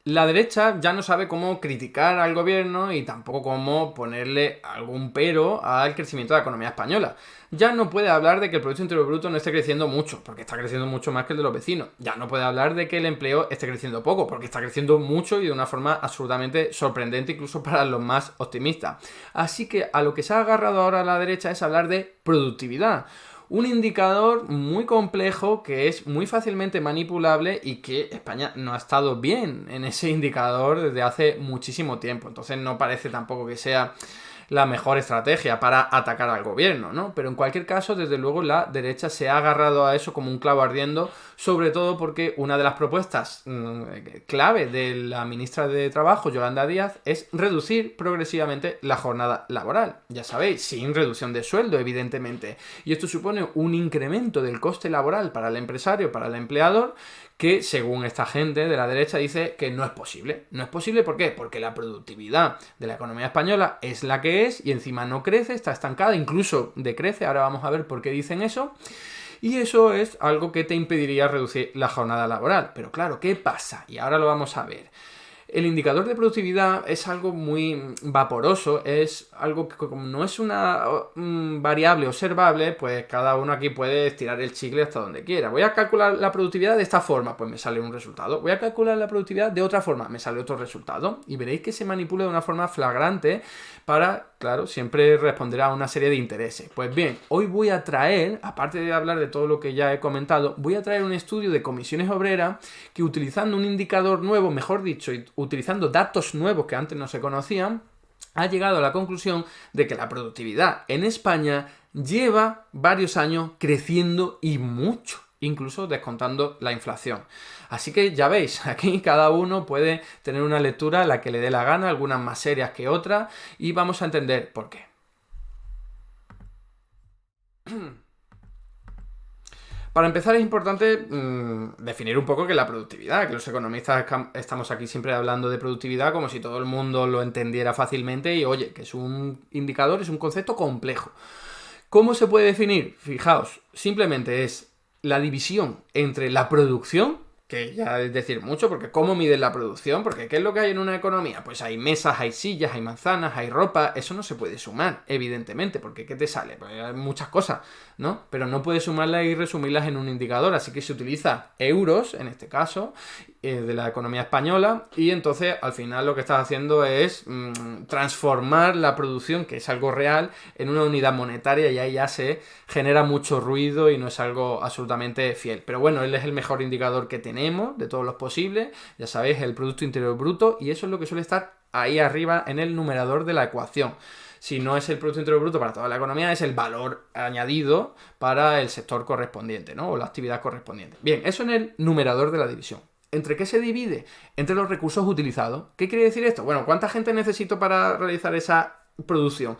La derecha ya no sabe cómo criticar al gobierno y tampoco cómo ponerle algún pero al crecimiento de la economía española. Ya no puede hablar de que el Producto Interior Bruto no esté creciendo mucho, porque está creciendo mucho más que el de los vecinos. Ya no puede hablar de que el empleo esté creciendo poco, porque está creciendo mucho y de una forma absolutamente sorprendente, incluso para los más optimistas. Así que a lo que se ha agarrado ahora la derecha es hablar de productividad. Un indicador muy complejo que es muy fácilmente manipulable y que España no ha estado bien en ese indicador desde hace muchísimo tiempo. Entonces no parece tampoco que sea la mejor estrategia para atacar al gobierno, ¿no? Pero en cualquier caso, desde luego, la derecha se ha agarrado a eso como un clavo ardiendo, sobre todo porque una de las propuestas clave de la ministra de Trabajo, Yolanda Díaz, es reducir progresivamente la jornada laboral. Ya sabéis, sin reducción de sueldo, evidentemente. Y esto supone un incremento del coste laboral para el empresario, para el empleador, que según esta gente de la derecha dice que no es posible. No es posible, ¿por qué? Porque la productividad de la economía española es la que es y encima no crece, está estancada, incluso decrece. Ahora vamos a ver por qué dicen eso. Y eso es algo que te impediría reducir la jornada laboral. Pero claro, ¿qué pasa? Y ahora lo vamos a ver. El indicador de productividad es algo muy vaporoso, es algo que como no es una variable observable, pues cada uno aquí puede estirar el chicle hasta donde quiera. Voy a calcular la productividad de esta forma, pues me sale un resultado. Voy a calcular la productividad de otra forma, me sale otro resultado. Y veréis que se manipula de una forma flagrante para, claro, siempre responder a una serie de intereses. Pues bien, hoy voy a traer, aparte de hablar de todo lo que ya he comentado, voy a traer un estudio de comisiones obreras que utilizando un indicador nuevo, mejor dicho, utilizando datos nuevos que antes no se conocían, ha llegado a la conclusión de que la productividad en España lleva varios años creciendo y mucho, incluso descontando la inflación. Así que ya veis, aquí cada uno puede tener una lectura a la que le dé la gana, algunas más serias que otras, y vamos a entender por qué. Para empezar es importante definir un poco qué es la productividad, que los economistas estamos aquí siempre hablando de productividad como si todo el mundo lo entendiera fácilmente y oye, que es un indicador, es un concepto complejo. ¿Cómo se puede definir? Fijaos, simplemente es la división entre la producción, que ya es decir mucho, porque ¿cómo miden la producción? Porque ¿qué es lo que hay en una economía? Pues hay mesas, hay sillas, hay manzanas, hay ropa, eso no se puede sumar, evidentemente, porque ¿qué te sale? Pues hay muchas cosas, ¿no? Pero no puedes sumarlas y resumirlas en un indicador, así que se utiliza euros, en este caso, de la economía española, y entonces al final lo que estás haciendo es transformar la producción, que es algo real, en una unidad monetaria y ahí ya se genera mucho ruido y no es algo absolutamente fiel. Pero bueno, él es el mejor indicador que tenemos de todos los posibles, ya sabéis, el Producto Interior Bruto, y eso es lo que suele estar ahí arriba en el numerador de la ecuación. Si no es el Producto Interior Bruto para toda la economía, es el valor añadido para el sector correspondiente, ¿no? O la actividad correspondiente. Bien, eso en el numerador de la división. ¿Entre qué se divide? Entre los recursos utilizados. ¿Qué quiere decir esto? Bueno, ¿cuánta gente necesito para realizar esa producción?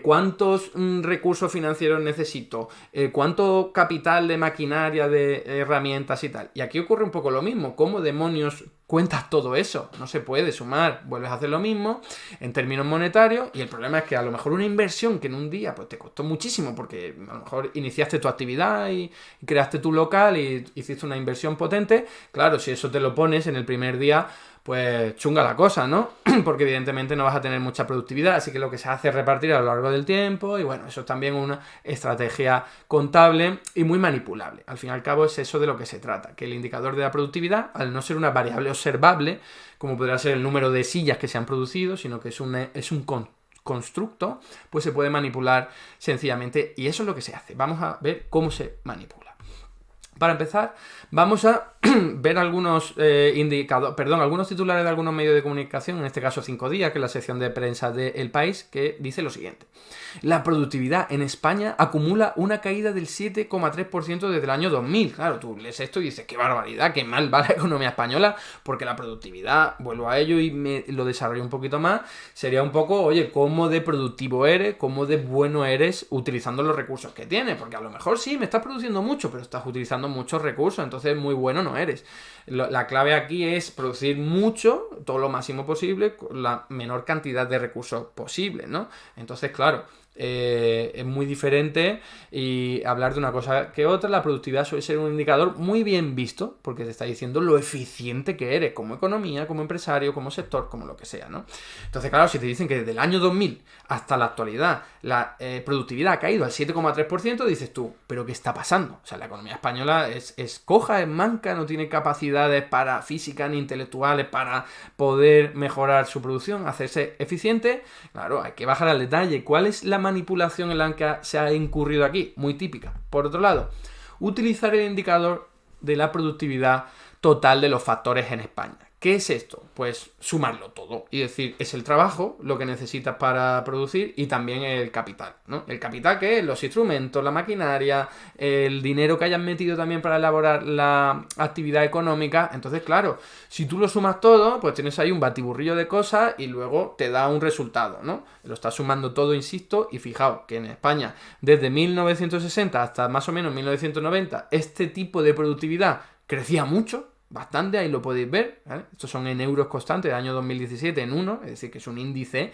¿Cuántos recursos financieros necesito? ¿Cuánto capital de maquinaria, de herramientas y tal? Y aquí ocurre un poco lo mismo. ¿Cómo demonios cuentas todo eso? No se puede sumar, vuelves a hacer lo mismo en términos monetarios y el problema es que a lo mejor una inversión que en un día pues te costó muchísimo porque a lo mejor iniciaste tu actividad y creaste tu local y hiciste una inversión potente, claro, si eso te lo pones en el primer día pues chunga la cosa, ¿no? Porque evidentemente no vas a tener mucha productividad, así que lo que se hace es repartir a lo largo del tiempo y bueno, eso es también una estrategia contable y muy manipulable. Al fin y al cabo es eso de lo que se trata, que el indicador de la productividad, al no ser una variable observable, como podría ser el número de sillas que se han producido, sino que es un constructo, pues se puede manipular sencillamente y eso es lo que se hace. Vamos a ver cómo se manipula. Para empezar, vamos a ver algunos algunos titulares de algunos medios de comunicación, en este caso 5 días, que es la sección de prensa de El País, que dice lo siguiente. La productividad en España acumula una caída del 7,3% desde el año 2000. Claro, tú lees esto y dices, qué barbaridad, qué mal va la economía española, porque la productividad, vuelvo a ello y me lo desarrollo un poquito más, sería un poco, oye, cómo de productivo eres, cómo de bueno eres utilizando los recursos que tienes, porque a lo mejor sí, me estás produciendo mucho, pero estás utilizando muchos recursos, entonces muy bueno no eres. La clave aquí es producir mucho, todo lo máximo posible, con la menor cantidad de recursos posible, ¿no? Entonces, claro, es muy diferente y hablar de una cosa que otra. La productividad suele ser un indicador muy bien visto porque te está diciendo lo eficiente que eres como economía, como empresario, como sector, como lo que sea, ¿no? Entonces, claro, si te dicen que desde el año 2000 hasta la actualidad la productividad ha caído al 7,3%, dices tú, ¿pero qué está pasando? O sea, la economía española es coja, es manca, no tiene capacidades para físicas ni intelectuales para poder mejorar su producción, hacerse eficiente. Claro, hay que bajar al detalle. ¿Cuál es la manipulación en la que se ha incurrido aquí? Muy típica. Por otro lado, utilizar el indicador de la productividad total de los factores en España. ¿Qué es esto? Pues sumarlo todo y decir, es el trabajo lo que necesitas para producir y también el capital, ¿no? El capital, que es los instrumentos, la maquinaria, el dinero que hayan metido también para elaborar la actividad económica. Entonces, claro, si tú lo sumas todo, pues tienes ahí un batiburrillo de cosas y luego te da un resultado, ¿no? Lo estás sumando todo, insisto, y fijaos que en España, desde 1960 hasta más o menos 1990, este tipo de productividad crecía mucho, bastante, ahí lo podéis ver, ¿vale? Estos son en euros constantes del año 2017 en 1, es decir, que es un índice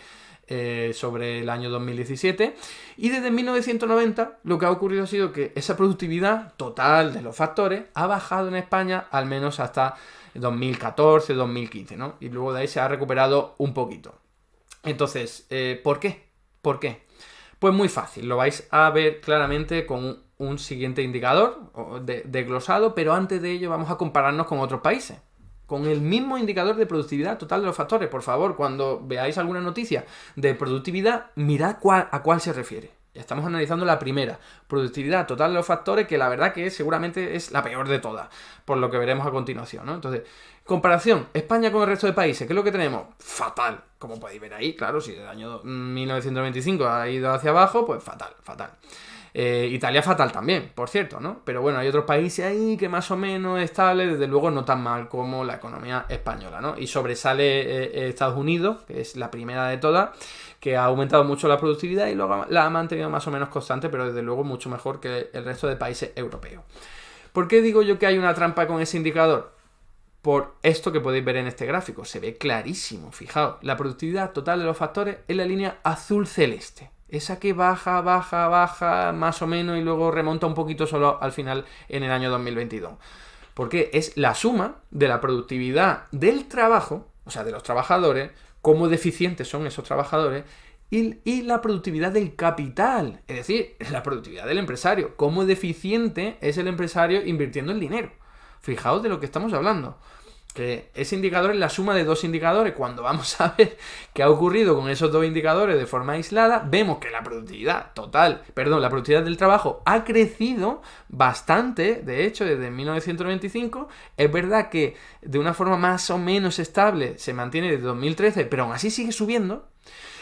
sobre el año 2017. Y desde 1990 lo que ha ocurrido ha sido que esa productividad total de los factores ha bajado en España al menos hasta 2014, 2015, ¿no? Y luego de ahí se ha recuperado un poquito. Entonces, ¿por qué? ¿Por qué? Pues muy fácil, lo vais a ver claramente con un siguiente indicador desglosado, pero antes de ello vamos a compararnos con otros países. Con el mismo indicador de productividad total de los factores. Por favor, cuando veáis alguna noticia de productividad, mirad a cuál se refiere. Ya estamos analizando la primera, productividad total de los factores, que la verdad que seguramente es la peor de todas, por lo que veremos a continuación, ¿no? Entonces, comparación, España con el resto de países, ¿qué es lo que tenemos? Fatal, como podéis ver ahí, claro, si el año 1995 ha ido hacia abajo, pues fatal, fatal. Italia fatal también, por cierto, ¿no? Pero bueno, hay otros países ahí que más o menos estables, desde luego no tan mal como la economía española, ¿no? Y sobresale Estados Unidos, que es la primera de todas, que ha aumentado mucho la productividad y luego la ha mantenido más o menos constante, pero desde luego mucho mejor que el resto de países europeos. ¿Por qué digo yo que hay una trampa con ese indicador? Por esto que podéis ver en este gráfico, se ve clarísimo, fijaos, la productividad total de los factores es la línea azul-celeste. Esa que baja, baja, baja, más o menos, y luego remonta un poquito solo al final en el año 2022. Porque es la suma de la productividad del trabajo, o sea, de los trabajadores, cómo deficientes son esos trabajadores, y la productividad del capital, es decir, la productividad del empresario, cómo deficiente es el empresario invirtiendo el dinero. Fijaos de lo que estamos hablando. Que ese indicador es la suma de dos indicadores. Cuando vamos a ver qué ha ocurrido con esos dos indicadores de forma aislada, vemos que la productividad la productividad del trabajo ha crecido bastante, de hecho, desde 1995. Es verdad que de una forma más o menos estable se mantiene desde 2013, pero aún así sigue subiendo.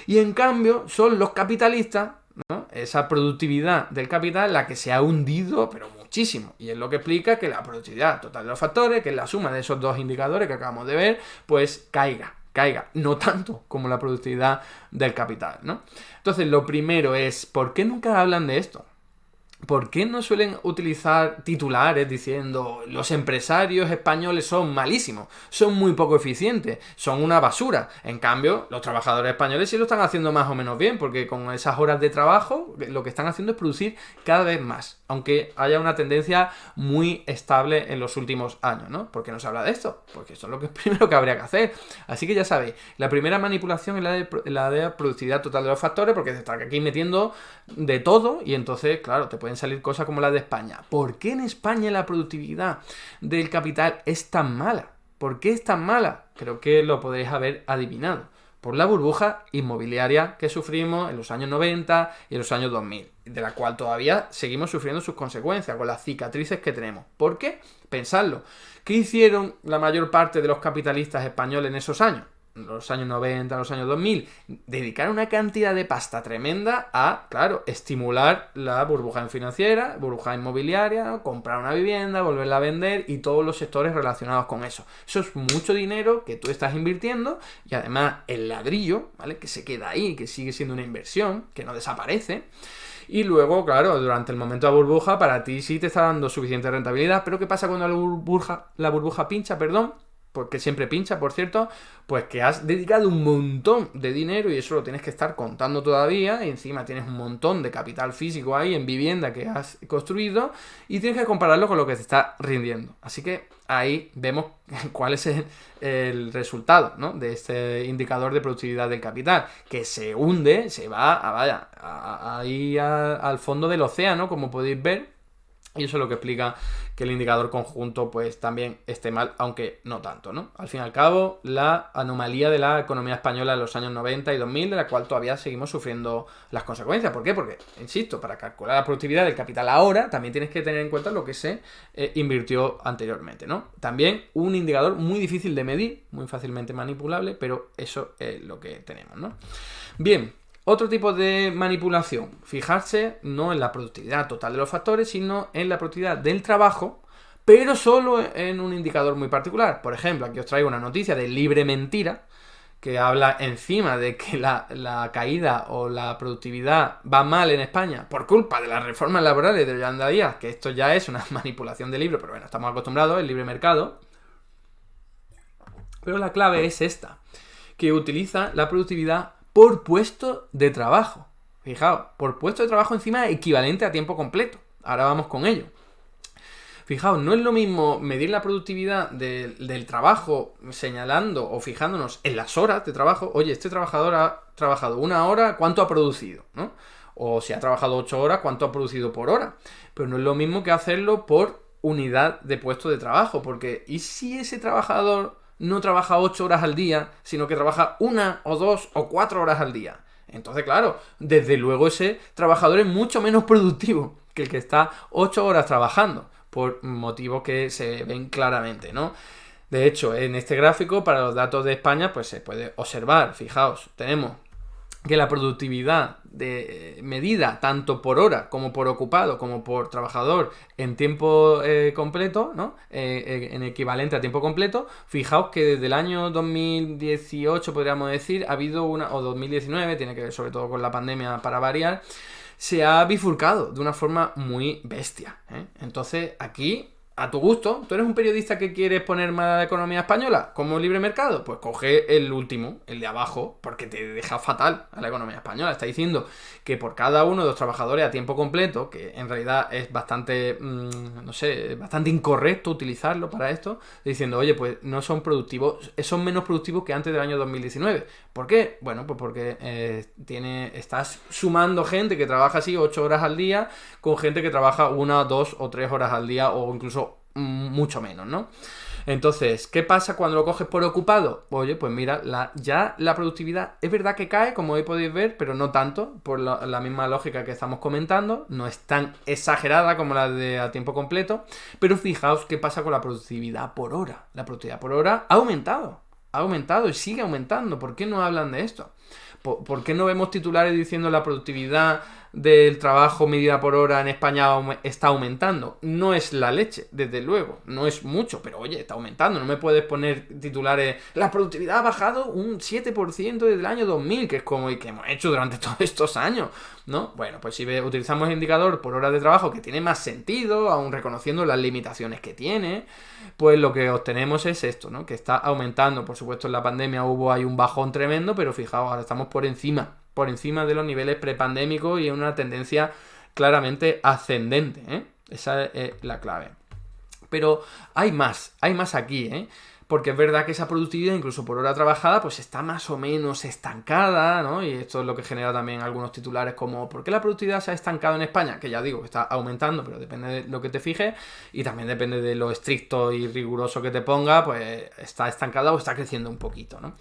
Y en cambio son los capitalistas, ¿no? Esa productividad del capital la que se ha hundido, pero muchísimo. Y es lo que explica que la productividad total de los factores, que es la suma de esos dos indicadores que acabamos de ver, pues caiga. No tanto como la productividad del capital, ¿no? Entonces, lo primero es, ¿por qué nunca hablan de esto? ¿Por qué no suelen utilizar titulares diciendo los empresarios españoles son malísimos, son muy poco eficientes, son una basura? En cambio, los trabajadores españoles sí lo están haciendo más o menos bien, porque con esas horas de trabajo lo que están haciendo es producir cada vez más, aunque haya una tendencia muy estable en los últimos años, ¿no? ¿Por qué no se habla de esto? Porque eso es lo que primero que habría que hacer. Así que ya sabéis, la primera manipulación es la de productividad total de los factores, porque se está aquí metiendo de todo y entonces, claro, te pueden salir cosas como la de España. ¿Por qué en España la productividad del capital es tan mala? ¿Por qué es tan mala? Creo que lo podéis haber adivinado. Por la burbuja inmobiliaria que sufrimos en los años 90 y en los años 2000, de la cual todavía seguimos sufriendo sus consecuencias, con las cicatrices que tenemos. ¿Por qué? Pensadlo. ¿Qué hicieron la mayor parte de los capitalistas españoles en esos años? Los años 90, los años 2000, dedicar una cantidad de pasta tremenda a, claro, estimular la burbuja financiera, burbuja inmobiliaria, comprar una vivienda, volverla a vender y todos los sectores relacionados con eso. Eso es mucho dinero que tú estás invirtiendo y además el ladrillo, ¿vale? Que se queda ahí, que sigue siendo una inversión, que no desaparece. Y luego, claro, durante el momento de la burbuja, para ti sí te está dando suficiente rentabilidad, pero ¿qué pasa cuando la burbuja pincha, porque siempre pincha, por cierto, pues que has dedicado un montón de dinero y eso lo tienes que estar contando todavía, y encima tienes un montón de capital físico ahí en vivienda que has construido y tienes que compararlo con lo que te está rindiendo. Así que ahí vemos cuál es el resultado, ¿no?, de este indicador de productividad del capital, que se hunde, se va ahí al fondo del océano, como podéis ver. Y eso es lo que explica que el indicador conjunto pues también esté mal, aunque no tanto, ¿no? Al fin y al cabo, la anomalía de la economía española en los años 90 y 2000, de la cual todavía seguimos sufriendo las consecuencias. ¿Por qué? Porque, insisto, para calcular la productividad del capital ahora, también tienes que tener en cuenta lo que se invirtió anteriormente, ¿no? También un indicador muy difícil de medir, muy fácilmente manipulable, pero eso es lo que tenemos, ¿no? Bien. Otro tipo de manipulación, fijarse no en la productividad total de los factores, sino en la productividad del trabajo, pero solo en un indicador muy particular. Por ejemplo, aquí os traigo una noticia de Libre Mentira, que habla encima de que la caída o la productividad va mal en España por culpa de las reformas laborales de Yolanda Díaz, que esto ya es una manipulación de libro, pero bueno, estamos acostumbrados, el libre mercado. Pero la clave es esta, que utiliza la productividad por puesto de trabajo. Fijaos, por puesto de trabajo encima equivalente a tiempo completo. Ahora vamos con ello. Fijaos, no es lo mismo medir la productividad del trabajo señalando o fijándonos en las horas de trabajo. Oye, este trabajador ha trabajado 1 hora, ¿cuánto ha producido?, ¿no? O si ha trabajado 8 horas, ¿cuánto ha producido por hora? Pero no es lo mismo que hacerlo por unidad de puesto de trabajo, porque ¿y si ese trabajador no trabaja 8 horas al día, sino que trabaja 1 o 2 o 4 horas al día? Entonces, claro, desde luego ese trabajador es mucho menos productivo que el que está 8 horas trabajando, por motivos que se ven claramente, ¿no? De hecho, en este gráfico, para los datos de España, pues se puede observar, fijaos, tenemos que la productividad medida tanto por hora como por ocupado como por trabajador en tiempo completo, ¿no? En equivalente a tiempo completo, fijaos que desde el año 2018, podríamos decir, ha habido o 2019, tiene que ver sobre todo con la pandemia para variar, se ha bifurcado de una forma muy bestia, ¿eh? Entonces, aquí, a tu gusto, ¿tú eres un periodista que quieres poner más la economía española como libre mercado? Pues coge el último, el de abajo, porque te deja fatal a la economía española. Está diciendo que por cada uno de los trabajadores a tiempo completo, que en realidad es bastante, no sé, bastante incorrecto utilizarlo para esto, diciendo, oye, pues no son productivos, son menos productivos que antes del año 2019. ¿Por qué? Bueno, pues porque estás sumando gente que trabaja así 8 horas al día con gente que trabaja 1, 2 o 3 horas al día o incluso mucho menos, ¿no? Entonces, ¿qué pasa cuando lo coges por ocupado? Oye, pues mira, ya la productividad es verdad que cae, como hoy podéis ver, pero no tanto, por la misma lógica que estamos comentando, no es tan exagerada como la de a tiempo completo, pero fijaos qué pasa con la productividad por hora. La productividad por hora ha aumentado y sigue aumentando. ¿Por qué no hablan de esto? ¿Por qué no vemos titulares diciendo la productividad del trabajo medida por hora en España está aumentando? No es la leche, desde luego, no es mucho, pero oye, está aumentando. No me puedes poner titulares, la productividad ha bajado un 7% desde el año 2000, que es como y que hemos hecho durante todos estos años, ¿no? Bueno, pues si utilizamos el indicador por horas de trabajo, que tiene más sentido, aún reconociendo las limitaciones que tiene, pues lo que obtenemos es esto, ¿no? Que está aumentando. Por supuesto, en la pandemia hay un bajón tremendo, pero fijaos, ahora estamos por encima de los niveles prepandémicos y en una tendencia claramente ascendente, ¿eh? Esa es la clave. Pero hay más aquí, ¿eh? Porque es verdad que esa productividad, incluso por hora trabajada, pues está más o menos estancada, ¿no? Y esto es lo que genera también algunos titulares como ¿por qué la productividad se ha estancado en España? Que ya digo, que está aumentando, pero depende de lo que te fijes y también depende de lo estricto y riguroso que te ponga, pues está estancada o está creciendo un poquito, ¿no?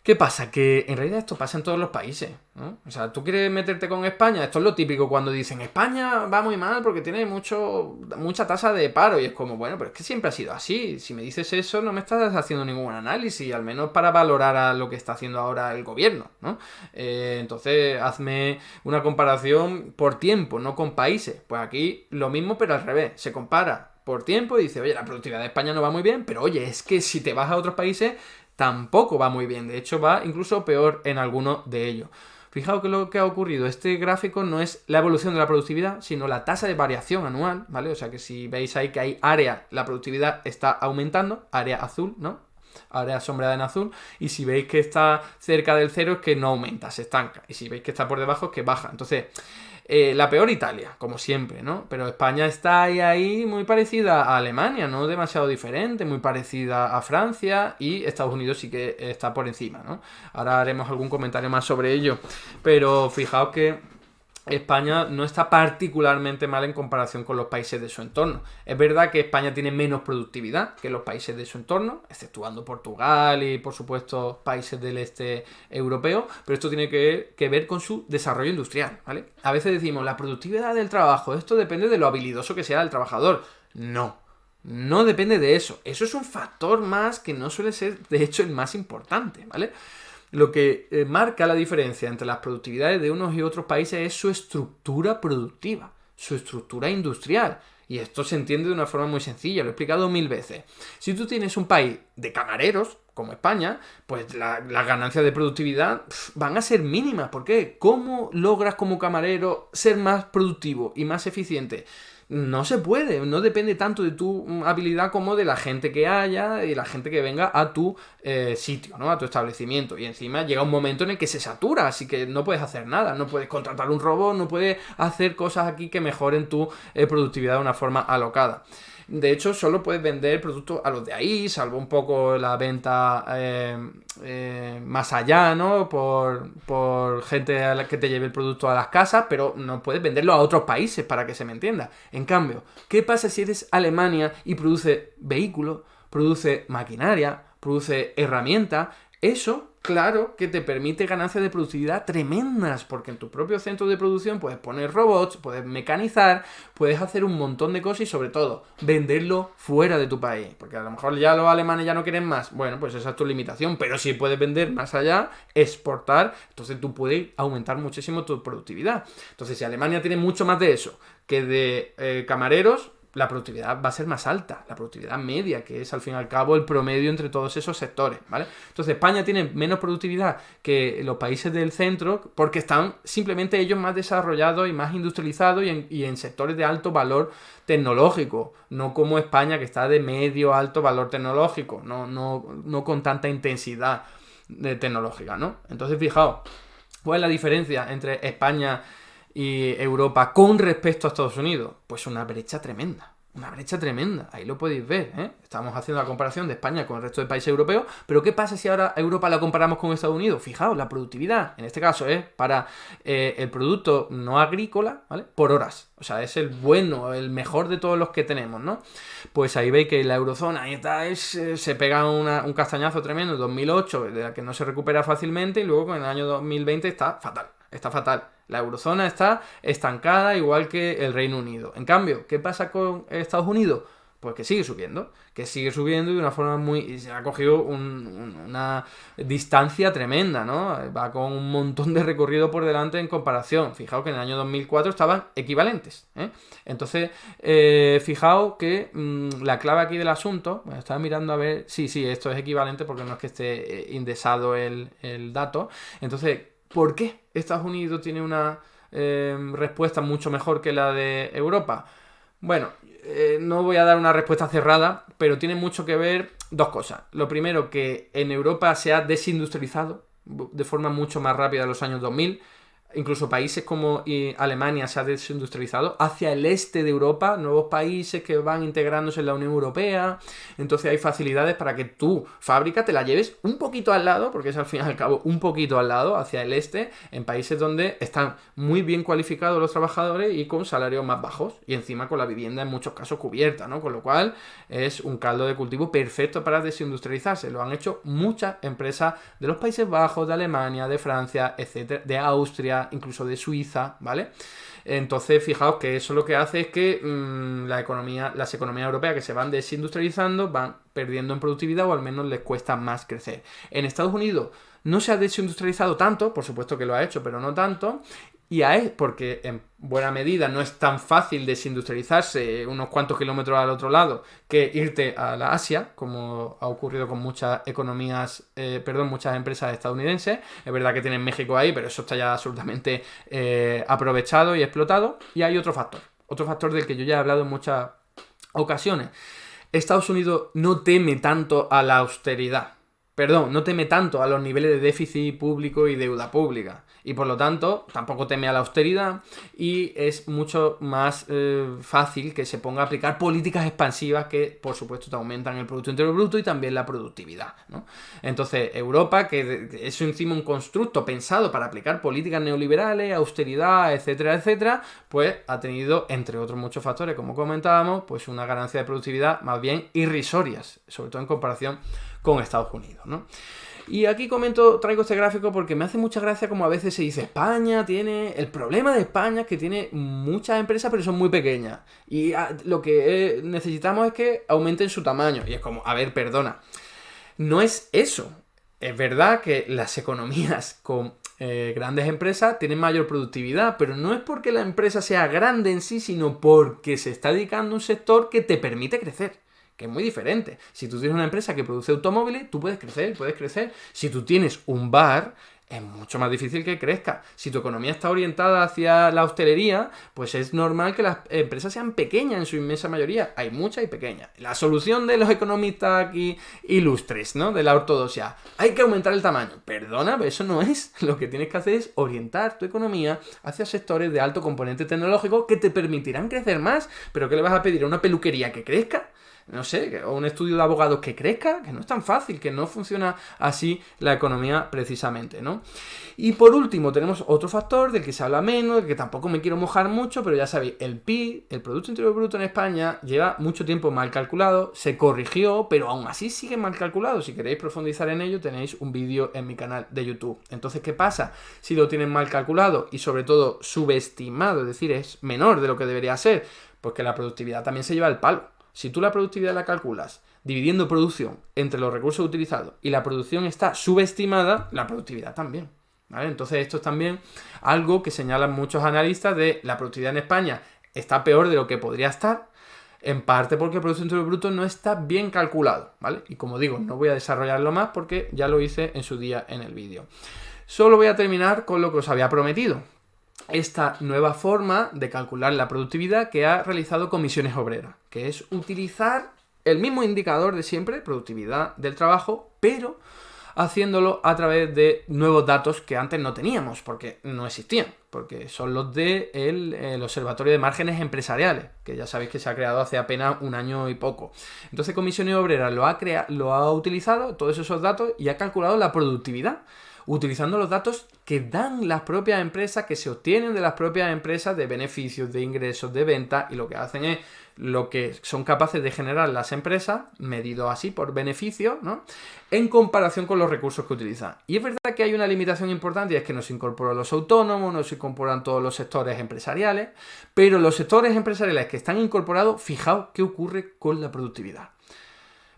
¿Qué pasa? Que en realidad esto pasa en todos los países, ¿no? O sea, tú quieres meterte con España, esto es lo típico cuando dicen España va muy mal porque tiene mucha tasa de paro y es como, bueno, pero es que siempre ha sido así. Si me dices eso no me estás haciendo ningún análisis, al menos para valorar a lo que está haciendo ahora el gobierno, ¿no? Entonces, hazme una comparación por tiempo, no con países. Pues aquí lo mismo pero al revés, se compara por tiempo y dice, oye, la productividad de España no va muy bien, pero oye, es que si te vas a otros países tampoco va muy bien, de hecho va incluso peor en algunos de ellos. Fijaos que lo que ha ocurrido, este gráfico no es la evolución de la productividad, sino la tasa de variación anual, ¿vale? O sea que si veis ahí que hay área, la productividad está aumentando, área azul, ¿no? Área sombreada en azul, y si veis que está cerca del cero es que no aumenta, se estanca, y si veis que está por debajo es que baja. Entonces, la peor Italia, como siempre, ¿no? Pero España está ahí muy parecida a Alemania, no demasiado diferente, muy parecida a Francia, y Estados Unidos sí que está por encima, ¿no? Ahora haremos algún comentario más sobre ello, pero fijaos que España no está particularmente mal en comparación con los países de su entorno. Es verdad que España tiene menos productividad que los países de su entorno, exceptuando Portugal y, por supuesto, países del este europeo, pero esto tiene que ver con su desarrollo industrial, ¿vale? A veces decimos, la productividad del trabajo, esto depende de lo habilidoso que sea el trabajador. No depende de eso. Eso es un factor más que no suele ser, de hecho, el más importante, ¿vale? Lo que marca la diferencia entre las productividades de unos y otros países es su estructura productiva, su estructura industrial. Y esto se entiende de una forma muy sencilla, lo he explicado 1000 veces. Si tú tienes un país de camareros, como España, pues las ganancias de productividad van a ser mínimas. ¿Por qué? ¿Cómo logras como camarero ser más productivo y más eficiente? No se puede, no depende tanto de tu habilidad como de la gente que haya y la gente que venga a tu sitio, ¿no? A tu establecimiento. Y encima llega un momento en el que se satura, así que no puedes hacer nada, no puedes contratar un robot, no puedes hacer cosas aquí que mejoren tu productividad de una forma alocada. De hecho, solo puedes vender productos a los de ahí, salvo un poco la venta más allá, ¿no? Por gente a la que te lleve el producto a las casas, pero no puedes venderlo a otros países, para que se me entienda. En cambio, ¿qué pasa si eres Alemania y produce vehículos, produce maquinaria, produce herramientas? Eso, claro, que te permite ganancias de productividad tremendas, porque en tu propio centro de producción puedes poner robots, puedes mecanizar, puedes hacer un montón de cosas y, sobre todo, venderlo fuera de tu país. Porque a lo mejor ya los alemanes ya no quieren más. Bueno, pues esa es tu limitación, pero si puedes vender más allá, exportar, entonces tú puedes aumentar muchísimo tu productividad. Entonces, si Alemania tiene mucho más de eso que de camareros, la productividad va a ser más alta, la productividad media, que es al fin y al cabo el promedio entre todos esos sectores, ¿vale? Entonces España tiene menos productividad que los países del centro porque están simplemente ellos más desarrollados y más industrializados y en sectores de alto valor tecnológico, no como España, que está de medio alto valor tecnológico, no con tanta intensidad tecnológica, ¿no? Entonces, fijaos, ¿cuál es la diferencia entre España y Europa con respecto a Estados Unidos? Pues una brecha tremenda, ahí lo podéis ver, ¿eh? Estamos haciendo la comparación de España con el resto de países europeos, pero ¿qué pasa si ahora Europa la comparamos con Estados Unidos? Fijaos, la productividad, en este caso es para el producto no agrícola, ¿vale? Por horas, o sea, es el bueno, el mejor de todos los que tenemos, ¿no? Pues ahí veis que la eurozona se pega un castañazo tremendo en 2008, de la que no se recupera fácilmente, y luego con el año 2020 está fatal. La eurozona está estancada, igual que el Reino Unido. En cambio, ¿qué pasa con Estados Unidos? Pues que sigue subiendo de una forma y se ha cogido una distancia tremenda, ¿no? Va con un montón de recorrido por delante en comparación. Fijaos que en el año 2004 estaban equivalentes, ¿eh? Entonces, fijaos que la clave aquí del asunto, bueno, estaba mirando a ver, sí, esto es equivalente porque no es que esté indexado el dato. Entonces, ¿por qué Estados Unidos tiene una respuesta mucho mejor que la de Europa? Bueno, no voy a dar una respuesta cerrada, pero tiene mucho que ver dos cosas. Lo primero, que en Europa se ha desindustrializado de forma mucho más rápida en los años 2000. Incluso países como Alemania se ha desindustrializado. Hacia el este de Europa, nuevos países que van integrándose en la Unión Europea. Entonces hay facilidades para que tu fábrica te la lleves un poquito al lado, porque es al fin y al cabo un poquito al lado, hacia el este, en países donde están muy bien cualificados los trabajadores y con salarios más bajos. Y encima con la vivienda en muchos casos cubierta, ¿no? Con lo cual es un caldo de cultivo perfecto para desindustrializarse. Lo han hecho muchas empresas de los Países Bajos, de Alemania, de Francia, etcétera, de Austria, incluso de Suiza, ¿vale? Entonces, fijaos que eso lo que hace es que las economías europeas que se van desindustrializando van perdiendo en productividad, o al menos les cuesta más crecer. En Estados Unidos no se ha desindustrializado tanto, por supuesto que lo ha hecho, pero no tanto. porque en buena medida no es tan fácil desindustrializarse unos cuantos kilómetros al otro lado que irte a la Asia, como ha ocurrido con muchas muchas empresas estadounidenses. Es verdad que tienen México ahí, pero eso está ya absolutamente aprovechado y explotado. Y hay otro factor del que yo ya he hablado en muchas ocasiones. Estados Unidos no teme tanto a la austeridad. No teme tanto a los niveles de déficit público y deuda pública. Y por lo tanto, tampoco teme a la austeridad y es mucho más fácil que se ponga a aplicar políticas expansivas que, por supuesto, te aumentan el Producto Interior Bruto y también la productividad, ¿no? Entonces, Europa, que es encima un constructo pensado para aplicar políticas neoliberales, austeridad, etcétera, etcétera, pues ha tenido, entre otros muchos factores, como comentábamos, pues una ganancia de productividad más bien irrisorias, sobre todo en comparación con Estados Unidos, ¿no? Y aquí traigo este gráfico porque me hace mucha gracia como a veces se dice España tiene... El problema de España es que tiene muchas empresas pero son muy pequeñas. Y lo que necesitamos es que aumenten su tamaño. Y es como, a ver, perdona. No es eso. Es verdad que las economías con grandes empresas tienen mayor productividad, pero no es porque la empresa sea grande en sí, sino porque se está dedicando a un sector que te permite crecer. Que es muy diferente. Si tú tienes una empresa que produce automóviles, tú puedes crecer. Si tú tienes un bar, es mucho más difícil que crezca. Si tu economía está orientada hacia la hostelería, pues es normal que las empresas sean pequeñas en su inmensa mayoría. Hay muchas y pequeñas. La solución de los economistas aquí ilustres, ¿no? De la ortodoxia. Hay que aumentar el tamaño. Perdona, pero eso no es. Lo que tienes que hacer es orientar tu economía hacia sectores de alto componente tecnológico que te permitirán crecer más. ¿Pero qué le vas a pedir a una peluquería que crezca? No sé, o un estudio de abogados que crezca, que no es tan fácil, que no funciona así la economía precisamente, ¿no? Y por último tenemos otro factor del que se habla menos, del que tampoco me quiero mojar mucho, pero ya sabéis, el PIB, el Producto Interior Bruto en España, lleva mucho tiempo mal calculado, se corrigió, pero aún así sigue mal calculado. Si queréis profundizar en ello, tenéis un vídeo en mi canal de YouTube. Entonces, ¿qué pasa? Si lo tienen mal calculado y sobre todo subestimado, es decir, es menor de lo que debería ser, pues que la productividad también se lleva el palo. Si tú la productividad la calculas dividiendo producción entre los recursos utilizados y la producción está subestimada, la productividad también, ¿vale? Entonces esto es también algo que señalan muchos analistas de la productividad en España está peor de lo que podría estar, en parte porque el Producto Interior Bruto no está bien calculado, ¿vale? Y como digo, no voy a desarrollarlo más porque ya lo hice en su día en el vídeo. Solo voy a terminar con lo que os había prometido. Esta nueva forma de calcular la productividad que ha realizado Comisiones Obreras, que es utilizar el mismo indicador de siempre, productividad del trabajo, pero haciéndolo a través de nuevos datos que antes no teníamos, porque no existían, porque son los del Observatorio de Márgenes Empresariales, que ya sabéis que se ha creado hace apenas un año y poco. Entonces Comisiones Obreras lo ha utilizado, todos esos datos, y ha calculado la productividad, utilizando los datos que dan las propias empresas, que se obtienen de las propias empresas de beneficios, de ingresos, de ventas, y lo que hacen es lo que son capaces de generar las empresas, medido así por beneficios, ¿no? En comparación con los recursos que utilizan. Y es verdad que hay una limitación importante y es que no se incorporan los autónomos, no se incorporan todos los sectores empresariales, pero los sectores empresariales que están incorporados, fijaos qué ocurre con la productividad.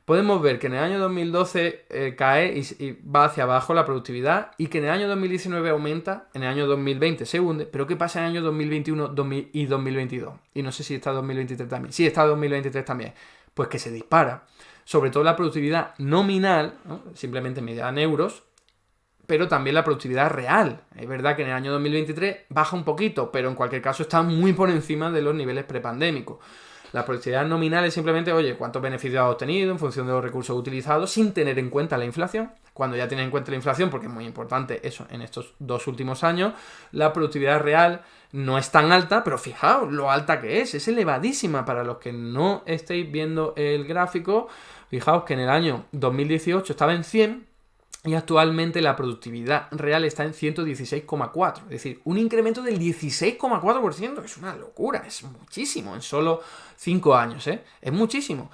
Podemos ver que en el año 2012 cae y va hacia abajo la productividad y que en el año 2019 aumenta, en el año 2020 se hunde, pero ¿qué pasa en el año 2021 y 2022? Y no sé si está 2023 también. Sí, está 2023 también. Pues que se dispara. Sobre todo la productividad nominal, ¿no? Simplemente medida en euros, pero también la productividad real. Es verdad que en el año 2023 baja un poquito, pero en cualquier caso está muy por encima de los niveles prepandémicos. La productividad nominal es simplemente, oye, cuántos beneficios has obtenido en función de los recursos utilizados sin tener en cuenta la inflación. Cuando ya tienes en cuenta la inflación, porque es muy importante eso en estos 2 últimos años, la productividad real no es tan alta, pero fijaos lo alta que es elevadísima. Para los que no estéis viendo el gráfico, fijaos que en el año 2018 estaba en 100, y actualmente la productividad real está en 116,4. Es decir, un incremento del 16,4%. Es una locura, es muchísimo en solo 5 años, ¿eh? Es muchísimo.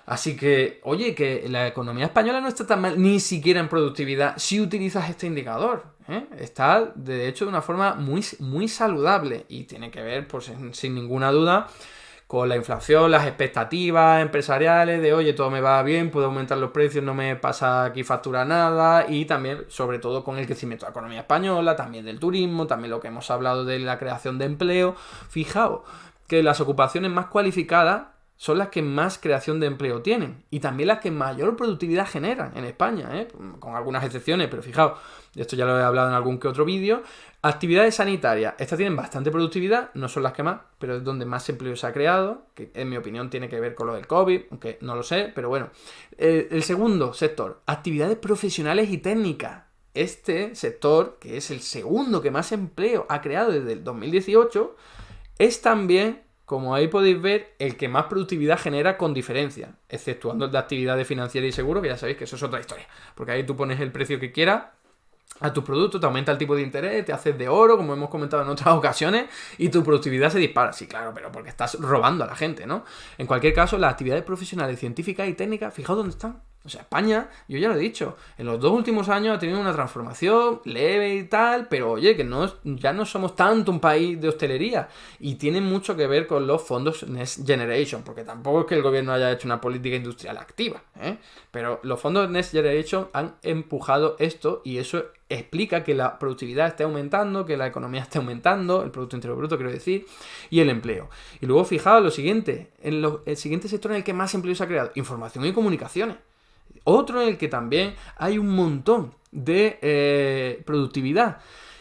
Así que, oye, que la economía española no está tan mal, ni siquiera en productividad, si utilizas este indicador, ¿eh? Está, de hecho, de una forma muy, muy saludable y tiene que ver, pues, sin ninguna duda, con la inflación, las expectativas empresariales de, oye, todo me va bien, puedo aumentar los precios, no me pasa aquí factura nada, y también, sobre todo, con el crecimiento de la economía española, también del turismo, también lo que hemos hablado de la creación de empleo. Fijaos que las ocupaciones más cualificadas son las que más creación de empleo tienen y también las que mayor productividad generan en España, con algunas excepciones, pero fijaos, esto ya lo he hablado en algún que otro vídeo. Actividades sanitarias, estas tienen bastante productividad, no son las que más, pero es donde más empleo se ha creado, que en mi opinión tiene que ver con lo del COVID, aunque no lo sé, pero bueno. El segundo sector, actividades profesionales y técnicas. Este sector, que es el segundo que más empleo ha creado desde el 2018, es también, como ahí podéis ver, el que más productividad genera con diferencia, exceptuando el de actividades financieras y seguros, que ya sabéis que eso es otra historia, porque ahí tú pones el precio que quieras a tus productos, te aumenta el tipo de interés, te haces de oro, como hemos comentado en otras ocasiones, y tu productividad se dispara. Sí, claro, pero porque estás robando a la gente, ¿no? En cualquier caso, las actividades profesionales, científicas y técnicas, fijaos dónde están. O sea, España, yo ya lo he dicho, en los 2 últimos años ha tenido una transformación leve y tal, pero oye, que no, ya no somos tanto un país de hostelería, y tiene mucho que ver con los fondos Next Generation, porque tampoco es que el gobierno haya hecho una política industrial activa, pero los fondos Next Generation han empujado esto, y eso explica que la productividad esté aumentando, que la economía esté aumentando, el Producto Interior Bruto quiero decir, y el empleo. Y luego fijaos lo siguiente, el siguiente sector en el que más empleo se ha creado, información y comunicaciones. Otro en el que también hay un montón de productividad.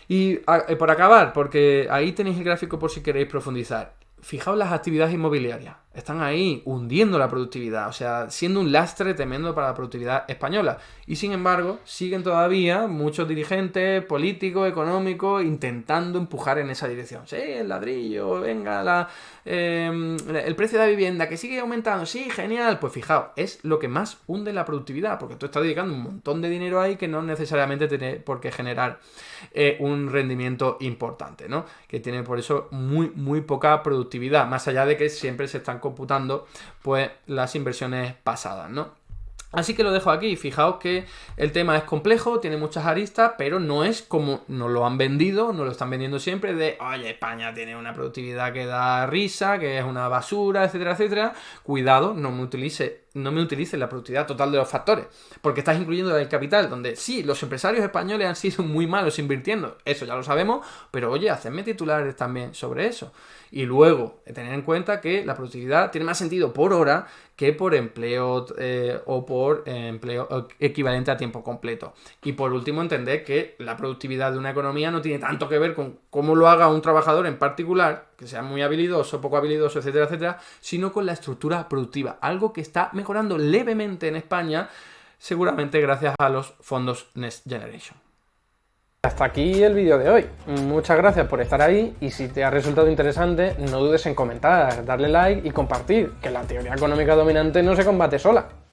Y por acabar, porque ahí tenéis el gráfico por si queréis profundizar. Fijaos las actividades inmobiliarias. Están ahí hundiendo la productividad, o sea, siendo un lastre tremendo para la productividad española. Y sin embargo, siguen todavía muchos dirigentes políticos, económicos, intentando empujar en esa dirección. Sí, el ladrillo, venga, el precio de la vivienda, que sigue aumentando, sí, genial. Pues fijaos, es lo que más hunde la productividad, porque tú estás dedicando un montón de dinero ahí que no necesariamente tiene por qué generar un rendimiento importante, ¿no? Que tiene por eso muy poca productividad, más allá de que siempre se están computando pues las inversiones pasadas, ¿no? Así que lo dejo aquí. Fijaos que el tema es complejo, tiene muchas aristas, pero no es como nos lo han vendido, nos lo están vendiendo siempre de, oye, España tiene una productividad que da risa, que es una basura, etcétera, etcétera. Cuidado, no me utilice la productividad total de los factores, porque estás incluyendo el capital, donde sí, los empresarios españoles han sido muy malos invirtiendo, eso ya lo sabemos, pero oye, hacedme titulares también sobre eso. Y luego, tener en cuenta que la productividad tiene más sentido por hora que por empleo o por empleo equivalente a tiempo completo. Y por último, entender que la productividad de una economía no tiene tanto que ver con cómo lo haga un trabajador en particular, que sea muy habilidoso, poco habilidoso, etcétera, etcétera, sino con la estructura productiva, algo que está mejorando levemente en España, seguramente gracias a los fondos Next Generation. Hasta aquí el vídeo de hoy. Muchas gracias por estar ahí, y si te ha resultado interesante, no dudes en comentar, darle like y compartir, que la teoría económica dominante no se combate sola.